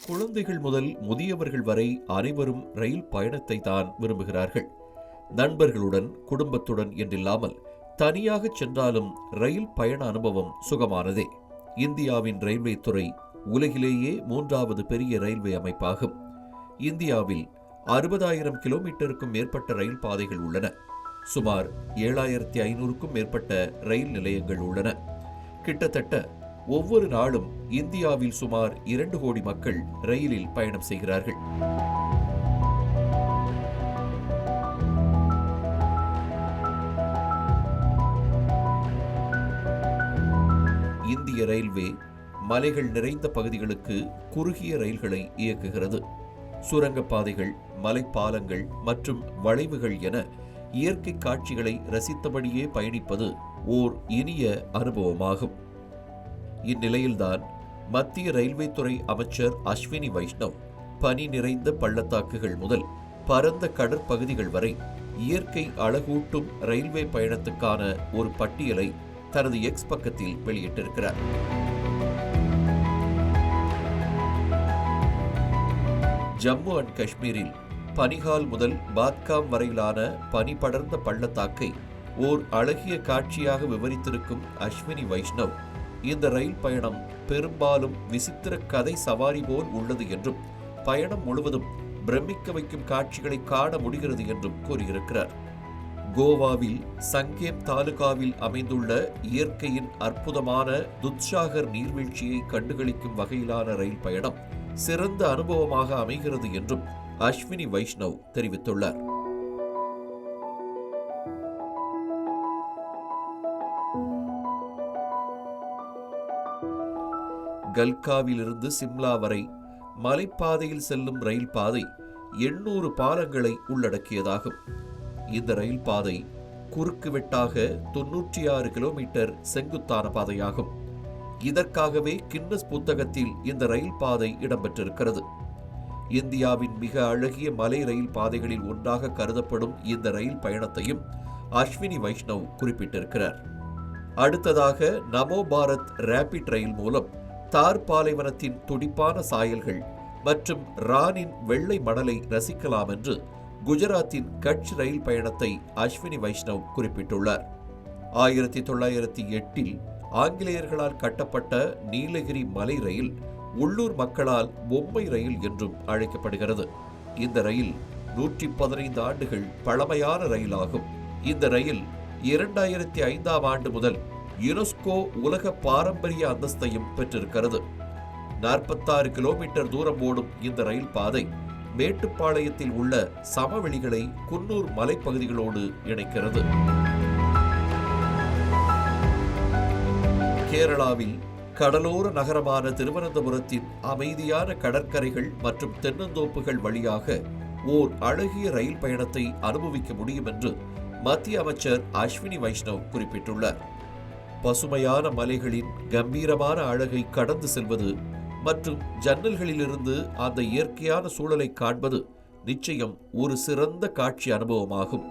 குழந்தைகள் முதல் முதியவர்கள் வரை அனைவரும் ரயில் பயணத்தை தான் விரும்புகிறார்கள். நண்பர்களுடன், குடும்பத்துடன் என்றில்லாமல் தனியாக சென்றாலும் ரயில் பயண அனுபவம் சுகமானதே. இந்தியாவின் ரயில்வே துறை உலகிலேயே 3வது பெரிய ரயில்வே அமைப்பாகும். இந்தியாவில் 60,000 கிலோமீட்டருக்கும் மேற்பட்ட ரயில் பாதைகள் உள்ளன. சுமார் 7,500க்கும் மேற்பட்ட ரயில் நிலையங்கள் உள்ளன. கிட்டத்தட்ட ஒவ்வொரு நாளும் இந்தியாவில் சுமார் 2 கோடி மக்கள் ரயிலில் பயணம் செய்கிறார்கள். இந்திய ரயில்வே மலைகள் நிறைந்த பகுதிகளுக்கு குறுகிய ரயில்களை இயக்குகிறது. சுரங்கப்பாதைகள், மலைப்பாலங்கள் மற்றும் வளைவுகள் என இயற்கை காட்சிகளை ரசித்தபடியே பயணிப்பது ஓர் இனிய அனுபவமாகும். இந்நிலையில்தான் மத்திய ரயில்வே துறை அமைச்சர் அஸ்வினி வைஷ்ணவ் பனி நிறைந்த பள்ளத்தாக்குகள் முதல் பரந்த கடற்பகுதிகள் வரை இயற்கை அழகூட்டும் ரயில்வே பயணத்துக்கான ஒரு பட்டியலை தனது எக்ஸ் பக்கத்தில் வெளியிட்டிருக்கிறார். ஜம்மு அண்ட் காஷ்மீரில் பனிகால் முதல் பாத்காம் வரையிலான பனி படர்ந்த பள்ளத்தாக்கை ஓர் அழகிய காட்சியாக விவரித்திருக்கும் அஸ்வினி வைஷ்ணவ், இந்த ரயில் பயணம் பெரும்பாலும் விசித்திர கதை சவாரி போல் உள்ளது என்றும் பயணம் முழுவதும் பிரமிக்க வைக்கும் காட்சிகளை காண முடிகிறது என்றும் கூறியிருக்கிறார். கோவாவில் சங்கேம் தாலுகாவில் அமைந்துள்ள இயற்கையின் அற்புதமான துத்சாகர் நீர்வீழ்ச்சியை கண்டுகளிக்கும் வகையிலான ரயில் பயணம் சிறந்த அனுபவமாக அமைகிறது என்றும் அஸ்வினி வைஷ்ணவ் தெரிவித்துள்ளார். கல்காவிலிருந்து சிம்லா வரை மலைப்பாதையில் செல்லும் ரயில் பாதை 800 பாலங்களை உள்ளடக்கியதாகும். இந்த ரயில் பாதை குறுக்கு வெட்டாக 96 கிலோமீட்டர் செங்குத்தான பாதையாகும். இதற்காகவே கின்னஸ் புத்தகத்தில் இந்த ரயில் பாதை இடம்பெற்றிருக்கிறது. இந்தியாவின் மிக அழகிய மலை ரயில் பாதைகளில் ஒன்றாக கருதப்படும் இந்த ரயில் பயணத்தையும் அஸ்வினி வைஷ்ணவ் குறிப்பிட்டிருக்கிறார். அடுத்ததாக நமோ பாரத் ரேபிட் ரயில் மூலம் தார் பாலைவனத்தின் துடிப்பான சாயல்கள் மற்றும் ரானின் வெள்ளை மணலை ரசிக்கலாம் என்று குஜராத்தின் கட்ச் ரயில் பயணத்தை அஸ்வினி வைஷ்ணவ் குறிப்பிட்டுள்ளார். 1908இல் ஆங்கிலேயர்களால் கட்டப்பட்ட நீலகிரி மலை ரயில் உள்ளூர் மக்களால் பொம்மை ரயில் என்றும் அழைக்கப்படுகிறது. இந்த ரயில் 115 ஆண்டுகள் பழமையான ரயிலாகும். இந்த ரயில் 2005ஆம் ஆண்டு முதல் யுனெஸ்கோ உலக பாரம்பரிய அந்தஸ்தையும் பெற்றிருக்கிறது. 46 கிலோமீட்டர் தூரம் ஓடும் இந்த ரயில் பாதை மேட்டுப்பாளையத்தில் உள்ள சமவெளிகளை குன்னூர் மலைப்பகுதிகளோடு இணைக்கிறது. கேரளாவில் கடலோர நகரமான திருவனந்தபுரத்தின் அமைதியான கடற்கரைகள் மற்றும் தென்னந்தோப்புகள் வழியாக ஓர் அழகிய ரயில் பயணத்தை அனுபவிக்க முடியும் என்று மத்திய அமைச்சர் அஸ்வினி வைஷ்ணவ் குறிப்பிட்டுள்ளார். பசுமையான மலைகளின் கம்பீரமான அழகை கடந்து செல்வது மற்றும் ஜன்னல்களிலிருந்து அந்த இயற்கையான சூழலை காண்பது நிச்சயம் ஒரு சிறந்த காட்சி அனுபவமாகும்.